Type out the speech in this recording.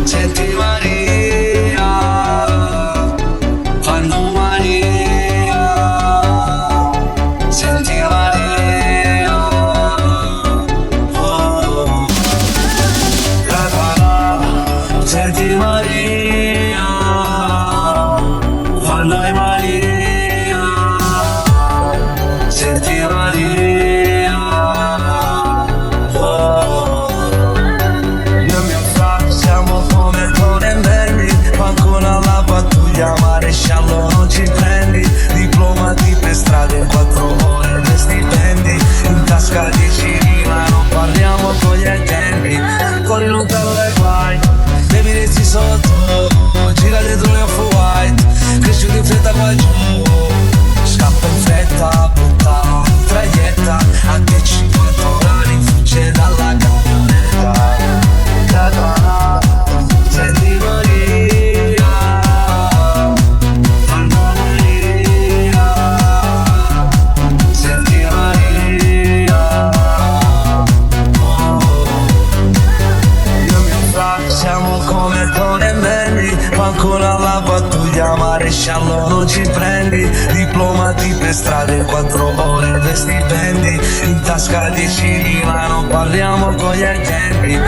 Senti Maria, quando Maria, senti Maria, oh. Senti Maria, quando è Maria, senti Maria, oh. Io e mio frate siamo come Tony e Mandy, qualcuno alla pattuglia, maresciallo non ci prendi, diplomati per strada in 4 ore per stipendi, in tasca 10.000, non parliamo con gli agenti, con il lontano dai guai, baby resti sotto, gira dietro le off-white, cresciuti in fretta qua giù, scappa in fretta, butta in traietta, anche 50 orari fugge dalla camionetta. Senti Maria, quando Maria, senti Maria, oh. Io e mio frate siamo come Tony e Mandy, qualcuno alla pattuglia, maresciallo non ci prendi, diplomati per strada in 4 ore per stipendi, in tasca 10.000, non parliamo con gli agenti,